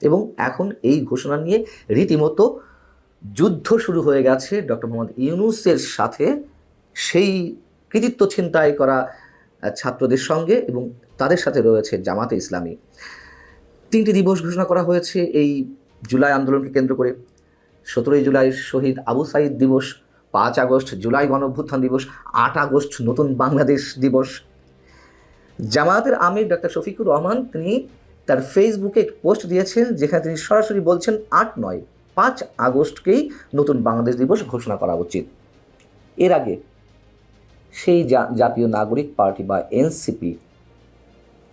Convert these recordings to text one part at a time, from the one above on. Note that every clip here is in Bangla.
এবং এখন এই ঘোষণা নিয়ে রীতিমতো যুদ্ধ শুরু হয়ে গেছে ডক্টর মোহাম্মদ ইউনূসের সাথে সেই কৃতিত্ব ছিনতাই করা ছাত্রদের সঙ্গে, এবং তাদের সাথে রয়েছে জামাতে ইসলামী। 3টি দিবস ঘোষণা করা হয়েছে এই জুলাই আন্দোলনকে কেন্দ্র করে। 17ই জুলাই শহীদ আবু সাঈদ দিবস, 5 আগস্ট জুলাই গণঅভ্যুত্থান দিবস, 8 আগস্ট নতুন বাংলাদেশ দিবস। জামায়াতের আমির ডক্টর শফিকুর রহমান তিনি তার ফেসবুকে পোস্ট দিয়েছেন, যেখানে তিনি সরাসরি বলছেন 8 নয় 5 আগস্টকেই নতুন বাংলাদেশ দিবস ঘোষণা করা উচিত। এর আগে সেই জাতীয় নাগরিক পার্টি বা এনসিপি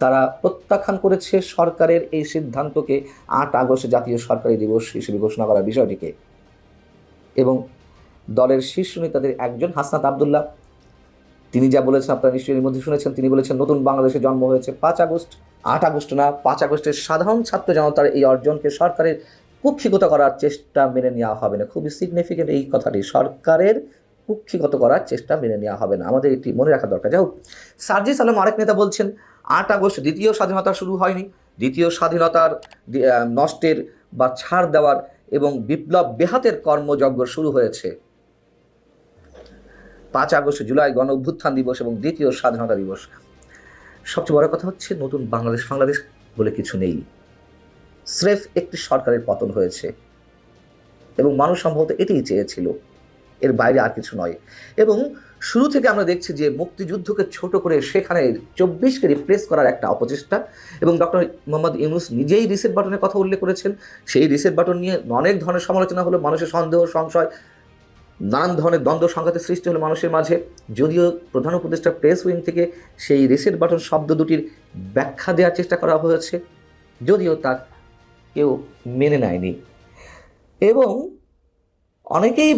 তারা প্রত্যাখ্যান করেছে সরকারের এই সিদ্ধান্তকে, 8 আগস্ট জাতীয় সরকারি দিবস হিসেবে ঘোষণা করার বিষয়টিকে। এবং দলের শীর্ষ নেতাদের একজন হাসনাত আবদুল্লাহ তিনি যা বলেছেন আপনারা নিশ্চয়ই এর মধ্যে শুনেছেন, তিনি বলেছেন নতুন বাংলাদেশে জন্ম হয়েছে 5 আগস্ট, 8 আগস্ট না, 5 আগস্টের সাধারণ ছাত্র জনতার এই অর্জনকে সরকারের কুক্ষিগত করার চেষ্টা মেনে নেওয়া হবে না। খুবই সিগনিফিকেন্ট এই কথাটি, সরকারের কুক্ষিগত করার চেষ্টা মেনে নেওয়া হবে না, আমাদের এটি মনে রাখা দরকার। যাই হোক, সার্জিস আলম আরেক নেতা বলছেন 8 আগস্ট দ্বিতীয় স্বাধীনতা শুরু হয়নি, দ্বিতীয় স্বাধীনতার নষ্টের বা ছাড় দেওয়ার এবং বিপ্লব বেহাতের কর্মযজ্ঞ শুরু হয়েছে 5 আগস্ট জুলাই গণ অভ্যুত্থান দিবস এবং দ্বিতীয় স্বাধীনতা দিবস। সবচেয়ে বড় কথা হচ্ছে নতুন বাংলাদেশ বলে কিছু নেই, স্রেফ একটি সরকারের পতন হয়েছে এবং মানুষ সম্ভবত এটাই চেয়েছিল, এর বাইরে আর কিছু নয়। এবং শুরু থেকে আমরা দেখছি যে মুক্তিযুদ্ধকে ছোট করে সেখানে 24কে রিপ্লেস করার একটা অপচেষ্টা, এবং ডক্টর মোহাম্মদ ইউনূস নিজেই রিসেট বাটনের কথা উল্লেখ করেছেন। সেই রিসেট বাটন নিয়ে অনেক ধরনের সমালোচনা হলো, মানুষের সন্দেহ সংশয়, নানান ধরনের দ্বন্দ্ব সংঘাতের সৃষ্টি হলো মানুষের মাঝে। যদিও প্রধান উপদেষ্টা প্রেস উইং থেকে সেই রিসেট বাটন শব্দ দুটির ব্যাখ্যা দেওয়ার চেষ্টা করা হয়েছে, যদিও তা কেউ মেনে নেয়নি। এবং অনেকেই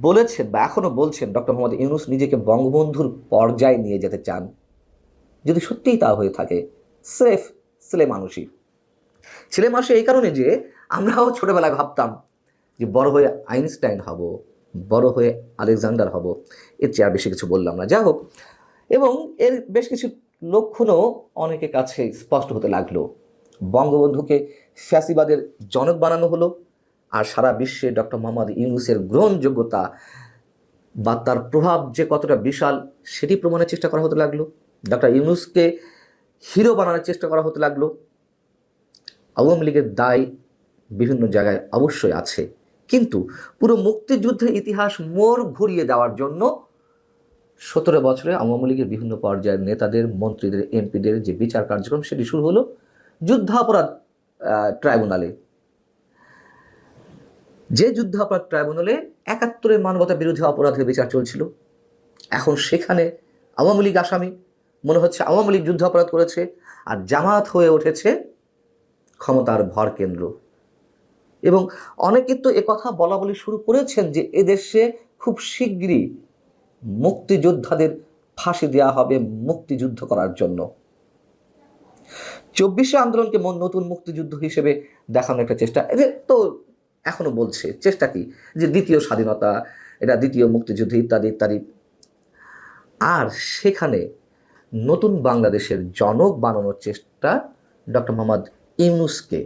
বলেছেন বা এখনও বলছেন ডক্টর মোহাম্মদ ইউনূস নিজেকে বঙ্গবন্ধুর পর্যায়ে নিয়ে যেতে চান। যদি সত্যিই তা হয়ে থাকে, স্রেফ ছেলে মানুষই এই কারণে যে আমরাও ছোটবেলায় ভাবতাম যে বড় হয়ে আইনস্টাইন হব, বড় হয়ে আলেকজান্ডার হব, এর চেয়ে আর বেশি কিছু বললাম না। যা হোক, এবং এর বেশ কিছু লক্ষণও অনেকের কাছে স্পষ্ট হতে লাগলো। বঙ্গবন্ধুকে ফ্যাসিবাদের জনক বানানো হলো, আর সারা বিশ্বে ডক্টর মোহাম্মদ ইউনূসের গ্রহণযোগ্যতা বা তার প্রভাব যে কতটা বিশাল সেটি প্রমাণের চেষ্টা করা হতে লাগলো। ডক্টর ইউনূসকে হিরো বানানোর চেষ্টা করা হতে লাগলো। আওয়ামী লীগের দায় বিভিন্ন জায়গায় অবশ্যই আছে, কিন্তু পুরো মুক্তিযুদ্ধের ইতিহাস মোড় ঘুরিয়ে দেওয়ার জন্য 17 বছরে আওয়ামী লীগের বিভিন্ন পর্যায়ের নেতাদের, মন্ত্রীদের, এমপিদের যে বিচার কার্যক্রম সেটি শুরু হলো যুদ্ধাপরাধ ট্রাইব্যুনালে। যে যুদ্ধাপরাধ ট্রাইব্যুনালে 71-এর মানবতা বিরোধী অপরাধের বিচার চলছিল, এখন সেখানে আওয়ামী লীগ আসামি। মনে হচ্ছে আওয়ামী লীগ যুদ্ধাপরাধ করেছে, আর জামাত হয়ে উঠেছে ক্ষমতার ভর কেন্দ্র। এবং অনেকে তো একথা বলা বলি শুরু করেছেন যে এদেশে খুব শীঘ্রই মুক্তিযোদ্ধাদের ফাঁসি দেওয়া হবে মুক্তিযুদ্ধ করার জন্য। 24শে আন্দোলনকে নতুন মুক্তিযুদ্ধ হিসেবে দেখানোর একটা চেষ্টা, এদের তো এখনো বলছে চেষ্টা কি যে দ্বিতীয় স্বাধীনতা, এটা দ্বিতীয় মুক্তিযুদ্ধ ইত্যাদি ইত্যাদি। আর সেখানে নতুন বাংলাদেশের জনক বানানোর চেষ্টা ডক্টর মোহাম্মদ ইউনূসকে,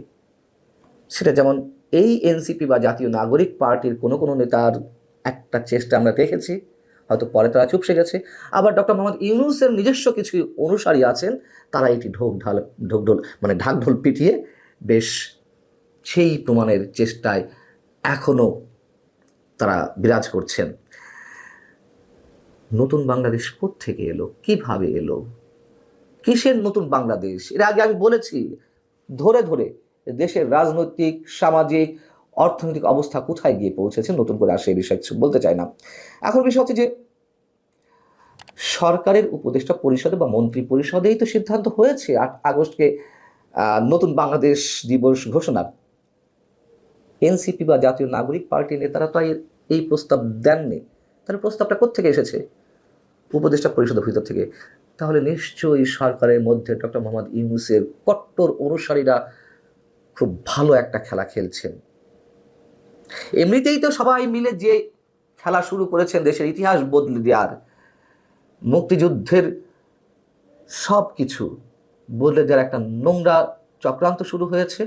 সেটা যেমন এই এনসিপি বা জাতীয় নাগরিক পার্টির কোনো নেতার একটা চেষ্টা আমরা দেখেছি, হয়তো পরে তারা চুপসে গেছে। আবার ডক্টর মোহাম্মদ ইউনূসের নিজস্ব কিছু অনুসারী আছেন, তারা এটি ঢাকঢোল পিটিয়ে বেশ সেই প্রমাণের চেষ্টায় এখনও তারা বিরাজ করছেন। নতুন বাংলাদেশ কোত্থেকে এলো, কিভাবে এলো, কিসের নতুন বাংলাদেশ? এর আগে আমি বলেছি ধরে ধরে দেশের রাজনৈতিক, সামাজিক, অর্থনৈতিক অবস্থা কোথায় গিয়ে পৌঁছেছে, নতুন করে আর সেই বিষয়ে কিছু বলতে চাই না। এখন বিষয় হচ্ছে যে সরকারের উপদেষ্টা পরিষদে বা মন্ত্রী পরিষদেই তো সিদ্ধান্ত হয়েছে 8 আগস্টকে নতুন বাংলাদেশ দিবস ঘোষণার। এনসিপি বা জাতীয় নাগরিক পার্টির নেতারা তো এই প্রস্তাব দেননি, তাহলে প্রস্তাবটা কোত্থেকে এসেছে? উপদেষ্টা পরিষদের ভিতর থেকে। তাহলে নিশ্চয়ই সরকারের মধ্যে ডক্টর মোহাম্মদ ইউনূসের কট্টর অনুসারীরা খুব ভালো একটা খেলা খেলছেন। এমনিতেই তো সবাই মিলে যে খেলা শুরু করেছেন দেশের ইতিহাস বদলে দেওয়ার, মুক্তিযুদ্ধের সব কিছু বদলে দেওয়ার একটা নোংরা চক্রান্ত শুরু হয়েছে,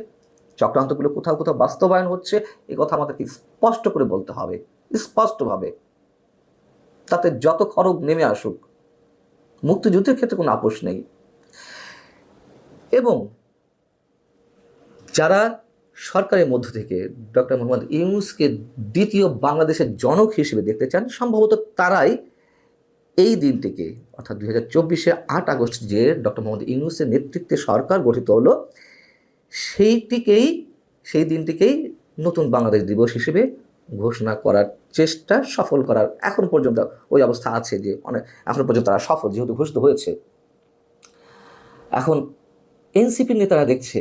চক্রান্তগুলো কোথাও কোথাও বাস্তবায়ন হচ্ছে, এই কথা আমাদেরকে স্পষ্ট করে বলতে হবে, স্পষ্টভাবে। তাতে যত খরচ নেমে আসুক, মুক্তিযুদ্ধের ক্ষেত্রে কোনো আপোষ নেই। এবং যারা সরকারের মধ্য থেকে ডক্টর মোহাম্মদ ইউনূসকে দ্বিতীয় বাংলাদেশের জনক হিসেবে দেখতে চান, সম্ভবত তারাই এই দিনটিকে, অর্থাৎ 2024-এর 8 আগস্ট যে ডক্টর মোহাম্মদ ইউনূসের নেতৃত্বে সরকার গঠিত হলো, সেই দিনটিকেই নতুন বাংলাদেশ দিবস হিসেবে ঘোষণা করার চেষ্টা সফল করার এখন পর্যন্ত ওই অবস্থা আছে যে এখন পর্যন্ত তারা সফল, যেহেতু ঘোষিত হয়েছে। এখন এনসিপির নেতারা দেখছে,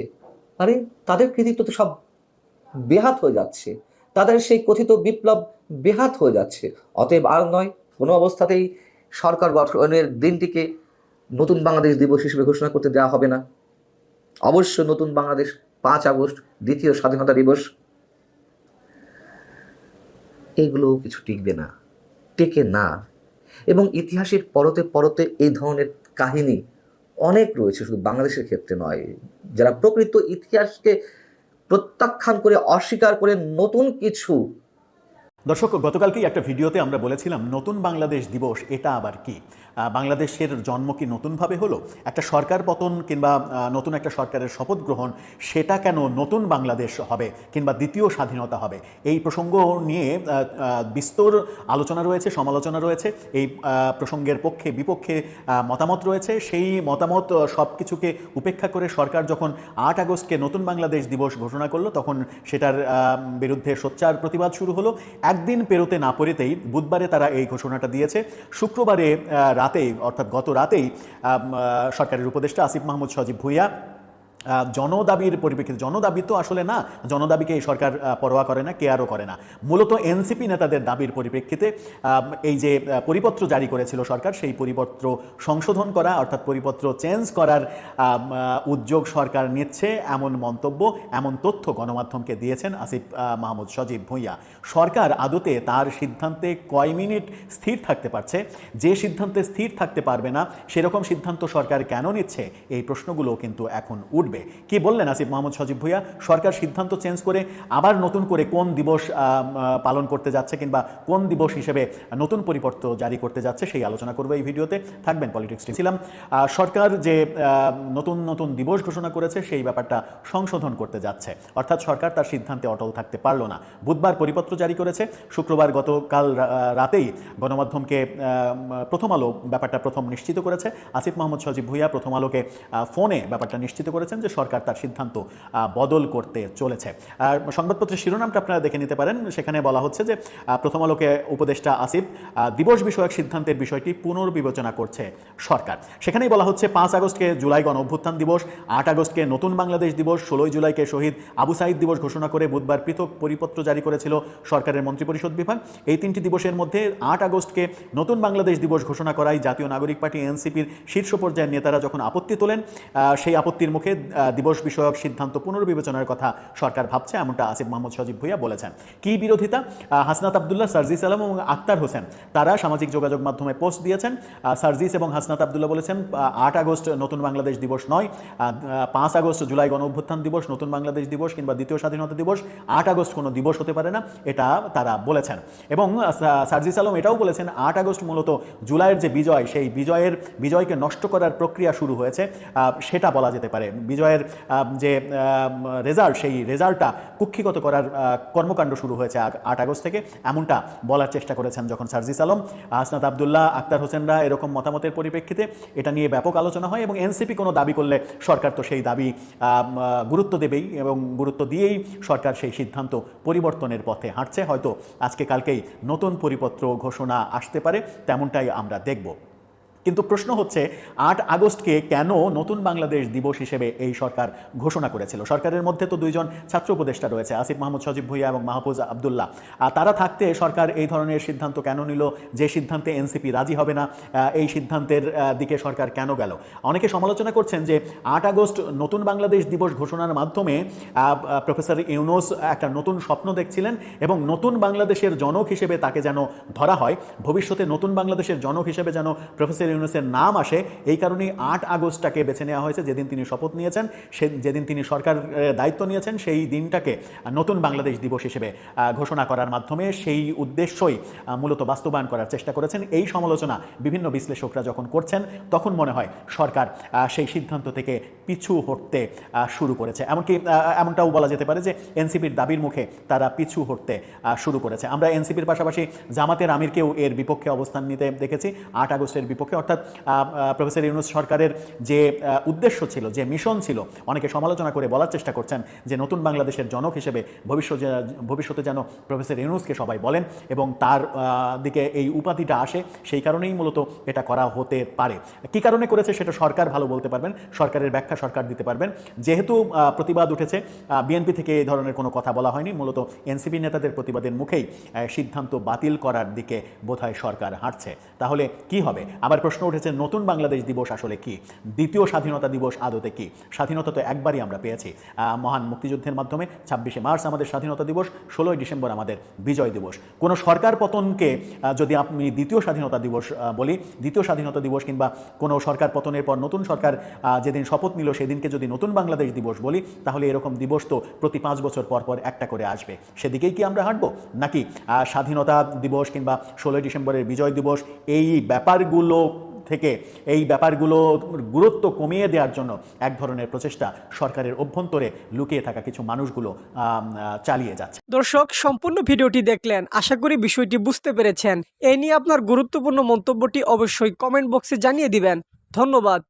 আরে তাদের কৃতিত্ব তো সব বেহাত হয়ে যাচ্ছে, তাদের সেই কথিত বিপ্লব বেহাত হয়ে যাচ্ছে। অতএব আর নয়, কোনো অবস্থাতেই সরকার গঠনের দিনটিকে নতুন বাংলাদেশ দিবস হিসেবে ঘোষণা করতে দেওয়া হবে না। অবশ্য নতুন বাংলাদেশ 5 আগস্ট, দ্বিতীয় স্বাধীনতা দিবস, এগুলো কিছু টিকবে না, টেকে না। এবং ইতিহাসের পরতে পরতে এই ধরনের কাহিনী অনেক রয়েছে, শুধু বাংলাদেশের ক্ষেত্রে নয়। যারা প্রকৃত ইতিহাসকে প্রত্যাখ্যান করে, অস্বীকার করে নতুন কিছু। দর্শক, গতকালকেই একটা ভিডিওতে আমরা বলেছিলাম নতুন বাংলাদেশ দিবস এটা আবার কি, বাংলাদেশের জন্ম কি নতুনভাবে হলো, একটা সরকার পতন কিংবা নতুন একটা সরকারের শপথ গ্রহণ, সেটা কেন নতুন বাংলাদেশ হবে কিংবা দ্বিতীয় স্বাধীনতা হবে? এই প্রসঙ্গ নিয়ে বিস্তর আলোচনা রয়েছে, সমালোচনা রয়েছে, এই প্রসঙ্গের পক্ষে বিপক্ষে মতামত রয়েছে। সেই মতামত সব কিছুকে উপেক্ষা করে সরকার যখন 8 আগস্টকে নতুন বাংলাদেশ দিবস ঘোষণা করলো, তখন সেটার বিরুদ্ধে সোচ্চার প্রতিবাদ শুরু হলো। একদিন পেরোতে না পেরোতেই বুধবারে তারা এই ঘোষণাটা দিয়েছে। শুক্রবারে রাতেই, অর্থাৎ গত রাতেই, সরকারের উপদেষ্টা আসিফ মাহমুদ সজীব ভুঁইয়া জনদাবির পরিপ্রেক্ষিতে, জনদাবি তো আসলে না, জনদাবিকে এই সরকার পরোয়া করে না, কেয়ারও করে না, মূলত এনসিপি নেতাদের দাবির পরিপ্রেক্ষিতে এই যে পরিপত্র জারি করেছিল সরকার, সেই পরিপত্র সংশোধন করা, অর্থাৎ পরিপত্র চেঞ্জ করার উদ্যোগ সরকার নিচ্ছে, এমন মন্তব্য, এমন তথ্য গণমাধ্যমকে দিয়েছেন আসিফ মাহমুদ সজীব ভুঁইয়া। সরকার আদতে তার সিদ্ধান্তে কয় মিনিট স্থির থাকতে পারছে? যে সিদ্ধান্তে স্থির থাকতে পারবে না, সেরকম সিদ্ধান্ত সরকার কেন নিচ্ছে? এই প্রশ্নগুলো কিন্তু এখন উঠবে। কি বললেন আসিফ মাহমুদ সজীব ভুঁইয়া? সরকার সিদ্ধান্ত চেঞ্জ করে আবার নতুন করে কোন দিবস পালন করতে যাচ্ছে কিংবা কোন দিবস হিসেবে নতুন পরিপত্র জারি করতে যাচ্ছে, সেই আলোচনা করবো এই ভিডিওতে। থাকবেন পলিটিক্স ছিলাম। সরকার যে নতুন নতুন দিবস ঘোষণা করেছে, সেই ব্যাপারটা সংশোধন করতে যাচ্ছে, অর্থাৎ সরকার তার সিদ্ধান্তে অটল থাকতে পারলো না। বুধবার পরিপত্র জারি করেছে, শুক্রবার গতকাল রাতেই গণমাধ্যমকে প্রথম আলো ব্যাপারটা প্রথম নিশ্চিত করেছে। আসিফ মাহমুদ সজীব ভুঁইয়া প্রথম আলোকে ফোনে ব্যাপারটা নিশ্চিত করেছেন যে সরকার তার সিদ্ধান্ত বদল করতে চলেছে। সংবাদপত্রের শিরোনামটা আপনারা দেখে নিতে পারেন, সেখানে বলা হচ্ছে যে প্রথম আলোকে উপদেষ্টা আসিফ দিবস বিষয়ক সিদ্ধান্তের বিষয়টি পুনর্বিবেচনা করছে সরকার। সেখানেই বলা হচ্ছে 5 আগস্টকে জুলাই গণ অভ্যুত্থান দিবস, 8 আগস্টকে নতুন বাংলাদেশ দিবস, 16 জুলাইকে শহীদ আবু সাঈদ দিবস ঘোষণা করে বুধবার পৃথক পরিপত্র জারি করেছিল সরকারের মন্ত্রিপরিষদ বিভাগ। এই 3টি দিবসের মধ্যে 8 আগস্টকে নতুন বাংলাদেশ দিবস ঘোষণা করায় জাতীয় নাগরিক পার্টি এনসিপির শীর্ষ পর্যায়ের নেতারা যখন আপত্তি তোলেন, সেই আপত্তির মুখে দিবস বিষয়ক সিদ্ধান্ত পুনর্বিবেচনার কথা সরকার ভাবছে, এমনটা আসিফ মাহমুদ সজীব ভুঁইয়া বলেছেন। কি বিরোধিতা? হাসনাত আবদুল্লাহ, সার্জিস আলম এবং আক্তার হোসেন তারা সামাজিক যোগাযোগ মাধ্যমে পোস্ট দিয়েছেন। সার্জিস এবং হাসনাত আবদুল্লাহ বলেছেন 8 আগস্ট নতুন বাংলাদেশ দিবস নয়, 5 আগস্ট জুলাই গণ অভ্যুত্থান দিবস, নতুন বাংলাদেশ দিবস কিংবা দ্বিতীয় স্বাধীনতা দিবস, 8 আগস্ট কোনো দিবস হতে পারে না, এটা তারা বলেছেন। এবং সার্জিস আলম এটাও বলেছেন 8 আগস্ট মূলত জুলাইয়ের যে বিজয়, সেই বিজয়কে নষ্ট করার প্রক্রিয়া শুরু হয়েছে, সেটা বলা যেতে পারে। বিজয়ের যে রেজাল্ট, সেই রেজাল্টটা কুক্ষিগত করার কর্মকাণ্ড শুরু হয়েছে 8 আগস্ট থেকে, এমনটা বলার চেষ্টা করেছেন যখন সার্জিস আলম, হাসনাত আবদুল্লাহ, আক্তার হোসেনরা এরকম মতামতের পরিপ্রেক্ষিতে এটা নিয়ে ব্যাপক আলোচনা হয়। এবং এনসিপি কোনো দাবি করলে সরকার তো সেই দাবি গুরুত্ব দেবেই, এবং গুরুত্ব দিয়েই সরকার সেই সিদ্ধান্ত পরিবর্তনের পথে হাঁটছে। হয়তো আজকে কালকেই নতুন পরিপত্র ঘোষণা আসতে পারে, তেমনটাই আমরা দেখব। কিন্তু প্রশ্ন হচ্ছে 8 আগস্টকে কেন নতুন বাংলাদেশ দিবস হিসেবে এই সরকার ঘোষণা করেছিল? সরকারের মধ্যে তো 2 জন ছাত্র উপদেষ্টা রয়েছে, আসিফ মাহমুদ সজীব ভুঁইয়া এবং মাহফুজ আবদুল্লাহ। তারা থাকতে সরকার এই ধরনের সিদ্ধান্ত কেন নিল? যে সিদ্ধান্তে এনসিপি রাজি হবে না, এই সিদ্ধান্তের দিকে সরকার কেন গেল? অনেকে সমালোচনা করছেন যে 8 আগস্ট নতুন বাংলাদেশ দিবস ঘোষণার মাধ্যমে প্রফেসর ইউনূস একটা নতুন স্বপ্ন দেখছিলেন, এবং নতুন বাংলাদেশের জনক হিসেবে তাকে যেন ধরা হয়, ভবিষ্যতে নতুন বাংলাদেশের জনক হিসেবে যেন প্রফেসর ইউনূসের নাম আসে এই কারণেই 8 আগস্টটাকে বেছে নেওয়া হয়েছে, যেদিন তিনি শপথ নিয়েছেন, যেদিন তিনি সরকার দায়িত্ব নিয়েছেন, সেই দিনটাকে নতুন বাংলাদেশ দিবস হিসেবে ঘোষণা করার মাধ্যমে সেই উদ্দেশ্যই মূলত বাস্তবায়ন করার চেষ্টা করেছেন। এই সমালোচনা বিভিন্ন বিশ্লেষকরা যখন করছেন তখন মনে হয় সরকার সেই সিদ্ধান্ত থেকে পিছু হটতে শুরু করেছে। এমনকি এমনটাও বলা যেতে পারে যে এনসিপির দাবির মুখে তারা পিছু হটতে শুরু করেছে। আমরা এনসিপির পাশাপাশি জামাতের আমিরকেও এর বিপক্ষে অবস্থান নিতে দেখেছি, 8 আগস্টের বিপক্ষে। অর্থাৎ প্রফেসর ইউনূস সরকারের যে উদ্দেশ্য ছিল, যে মিশন ছিল, অনেকে সমালোচনা করে বলার চেষ্টা করছেন যে নতুন বাংলাদেশের জনক হিসেবে ভবিষ্যতে যেন প্রফেসর ইউনূসকে সবাই বলেন এবং তার দিকে এই উপাধিটা আসে, সেই কারণেই মূলত এটা করা হতে পারে। কী কারণে করেছে সেটা সরকার ভালো বলতে পারবেন, সরকারের ব্যাখ্যা সরকার দিতে পারবেন। যেহেতু প্রতিবাদ উঠেছে, বিএনপি থেকে এই ধরনের কোনো কথা বলা হয়নি, মূলত এনসিপি নেতাদের প্রতিবাদের মুখেই সিদ্ধান্ত বাতিল করার দিকে বোধহয় সরকার হাঁটছে। তাহলে কি হবে? আবার প্রশ্ন উঠেছে নতুন বাংলাদেশ দিবস আসলে কি, দ্বিতীয় স্বাধীনতা দিবস আদতে কি? স্বাধীনতা তো একবারই আমরা পেয়েছি মহান মুক্তিযুদ্ধের মাধ্যমে। 26শে মার্চ আমাদের স্বাধীনতা দিবস, 16ই ডিসেম্বর আমাদের বিজয় দিবস। কোনো সরকার পতনকে যদি আমি দ্বিতীয় স্বাধীনতা দিবস বলি, দ্বিতীয় স্বাধীনতা দিবস কিংবা কোনো সরকার পতনের পর নতুন সরকার যেদিন শপথ নিল সেদিনকে যদি নতুন বাংলাদেশ দিবস বলি, তাহলে এরকম দিবস তো প্রতি 5 বছর পর পর একটা করে আসবে। সেদিকেই কি আমরা হাঁটবো? নাকি স্বাধীনতা দিবস কিংবা 16ই ডিসেম্বরের বিজয় দিবস এই ব্যাপারগুলো থেকে এই ব্যাপারগুলোর গুরুত্ব কমিয়ে দেওয়ার জন্য এক ধরনের প্রচেষ্টা সরকারের অভ্যন্তরে লুকিয়ে থাকা কিছু মানুষগুলো চালিয়ে যাচ্ছে? দর্শক, সম্পূর্ণ ভিডিওটি দেখলেন, আশা করি বিষয়টি বুঝতে পেরেছেন। এই নিয়ে আপনার গুরুত্বপূর্ণ মন্তব্যটি অবশ্যই কমেন্ট বক্সে জানিয়ে দিবেন। ধন্যবাদ।